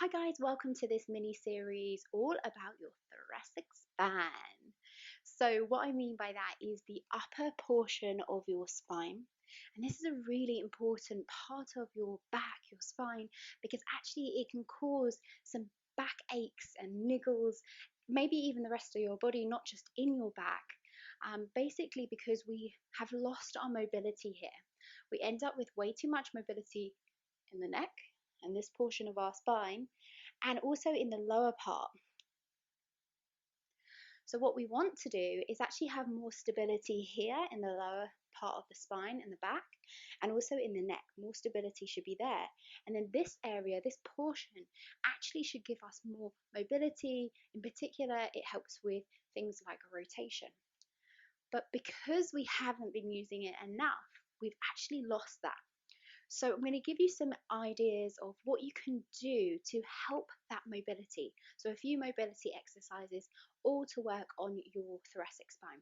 Hi guys, welcome to this mini series all about your thoracic spine. So what I mean by that is the upper portion of your spine. And this is a really important part of your back, your spine, because actually it can cause some back aches and niggles, maybe even the rest of your body, not just in your back. Basically because we have lost our mobility here. We end up with way too much mobility in the neck and this portion of our spine, and also in the lower part. So what we want to do is actually have more stability here in the lower part of the spine and the back, and also in the neck. More stability should be there. And then this area, this portion, actually should give us more mobility. In particular, it helps with things like rotation. But because we haven't been using it enough, we've actually lost that. So I'm going to give you some ideas of what you can do to help that mobility. So a few mobility exercises, all to work on your thoracic spine.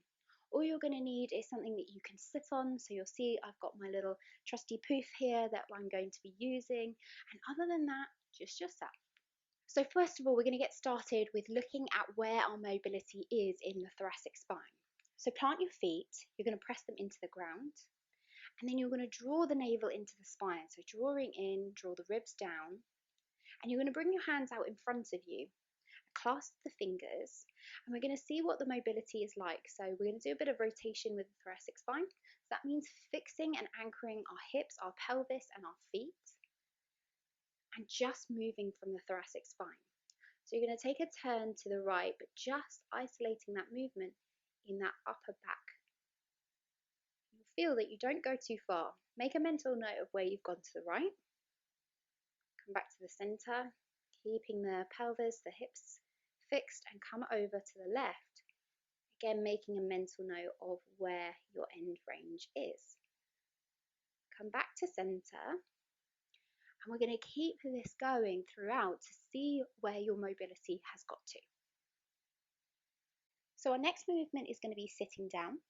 All you're going to need is something that you can sit on. So you'll see I've got my little trusty poof here that I'm going to be using. And other than that, just yourself. So first of all, we're going to get started with looking at where our mobility is in the thoracic spine. So plant your feet, you're going to press them into the ground. And then you're going to draw the navel into the spine. So drawing in, draw the ribs down. And you're going to bring your hands out in front of you, clasp the fingers, and we're going to see what the mobility is like. So we're going to do a bit of rotation with the thoracic spine. So that means fixing and anchoring our hips, our pelvis, and our feet, and just moving from the thoracic spine. So you're going to take a turn to the right, but just isolating that movement in that upper back. Feel that you don't go too far. Make a mental note of where you've gone to the right. Come back to the center, keeping the pelvis, the hips fixed, and come over to the left. Again, making a mental note of where your end range is. Come back to center, and we're going to keep this going throughout to see where your mobility has got to. So our next movement is going to be sitting down.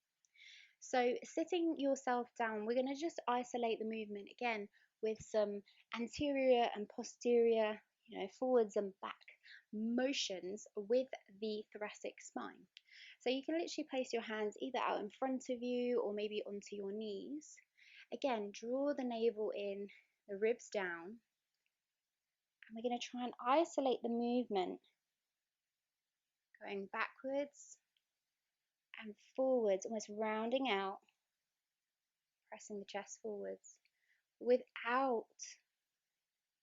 So sitting yourself down, we're going to just isolate the movement again with some anterior and posterior, forwards and back motions with the thoracic spine. So you can literally place your hands either out in front of you or maybe onto your knees. Again, draw the navel in, the ribs down, and we're going to try and isolate the movement, going backwards and forwards, almost rounding out, pressing the chest forwards without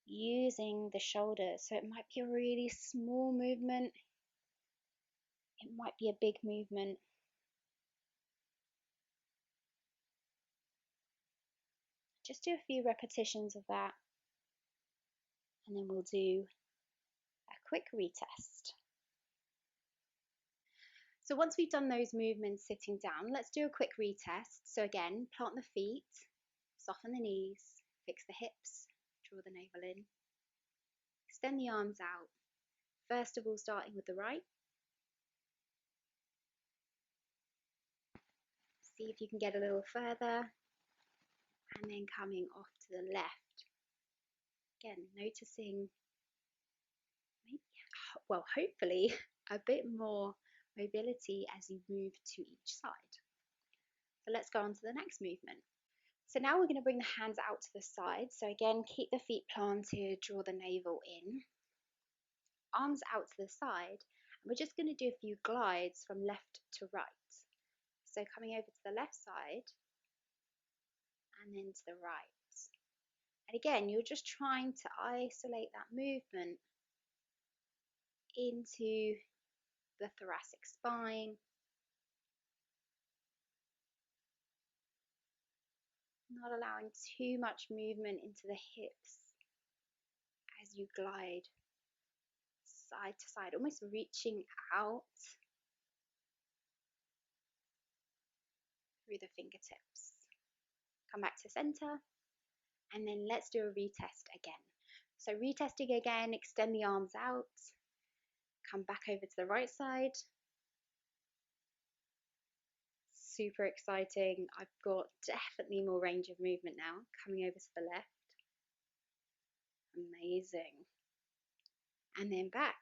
using the shoulders. So it might be a really small movement, it might be a big movement. Just do a few repetitions of that, and then we'll do a quick retest. So once we've done those movements sitting down, let's do a quick retest. So again, plant the feet, soften the knees, fix the hips, draw the navel in, extend the arms out. First of all, starting with the right. See if you can get a little further, and then coming off to the left. Again, noticing maybe, well, hopefully a bit more mobility as you move to each side. So let's go on to the next movement. So now we're going to bring the hands out to the side. So again, keep the feet planted, draw the navel in, arms out to the side, and we're just going to do a few glides from left to right. So coming over to the left side and then to the right. And again, you're just trying to isolate that movement into the thoracic spine, not allowing too much movement into the hips as you glide side to side, almost reaching out through the fingertips. Come back to center, and then let's do a retest again. So retesting again, extend the arms out, come back over to the right side. Super exciting. I've got definitely more range of movement now. Coming over to the left. Amazing. and then back.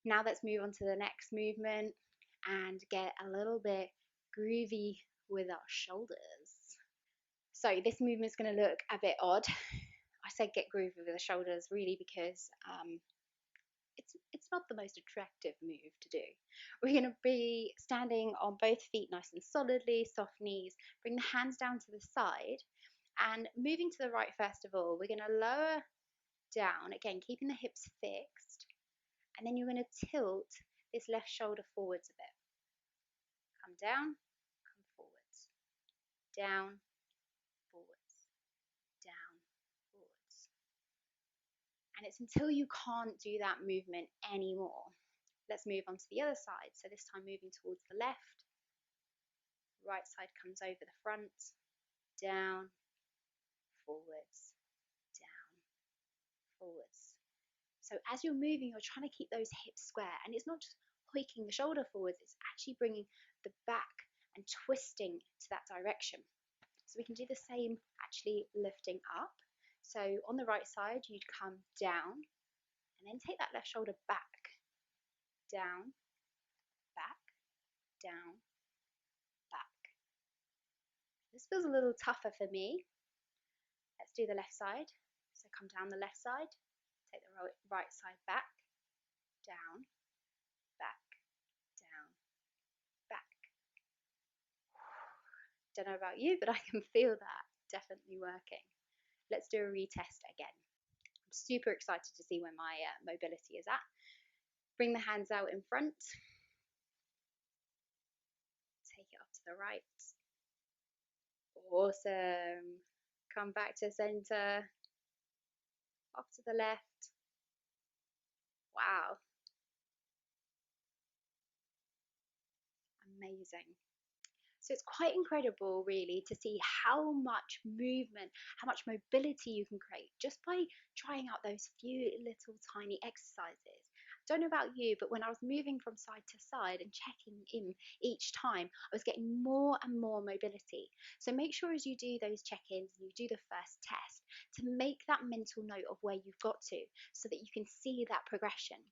Now let's move on to the next movement and get a little bit groovy with our shoulders. So this movement is going to look a bit odd. I said get groovy with the shoulders really because it's not the most attractive move to do. We're going to be standing on both feet nice and solidly, soft knees. Bring the hands down to the side and moving to the right first of all. We're going to lower down, again keeping the hips fixed, and then you're going to tilt this left shoulder forwards a bit. Come down, come forwards, down, forwards, down, forwards. And it's until you can't do that movement anymore. Let's move on to the other side. So this time moving towards the left, right side comes over the front, down, forwards, down, forwards. So as you're moving, you're trying to keep those hips square, and it's not just hoiking the shoulder forwards, it's actually bringing the back and twisting to that direction. So we can do the same actually lifting up. So on the right side, you'd come down and then take that left shoulder back, down, back, down, back. This feels a little tougher for me. Let's do the left side. So come down the left side, take the right side back, down, back, down, back. Don't know about you, but I can feel that definitely working. Let's do a retest again. I'm super excited to see where my mobility is at. Bring the hands out in front. Take it up to the right. Awesome. Come back to center. Off to the left. Wow. Amazing. So it's quite incredible really to see how much movement, how much mobility you can create just by trying out those few little tiny exercises. Don't know about you, but when I was moving from side to side and checking in each time, I was getting more and more mobility. So make sure as you do those check-ins and you do the first test to make that mental note of where you've got to so that you can see that progression.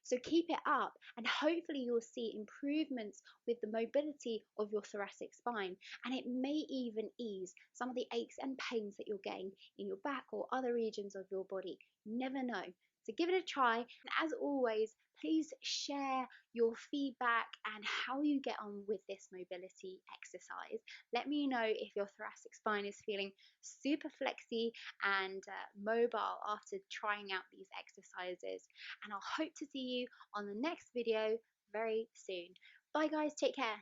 So keep it up and hopefully you'll see improvements with the mobility of your thoracic spine, and it may even ease some of the aches and pains that you're getting in your back or other regions of your body. You never know. So give it a try, and as always, please share your feedback and how you get on with this mobility exercise. Let me know if your thoracic spine is feeling super flexy and mobile after trying out these exercises, and I'll hope to see you on the next video very soon. Bye guys, take care.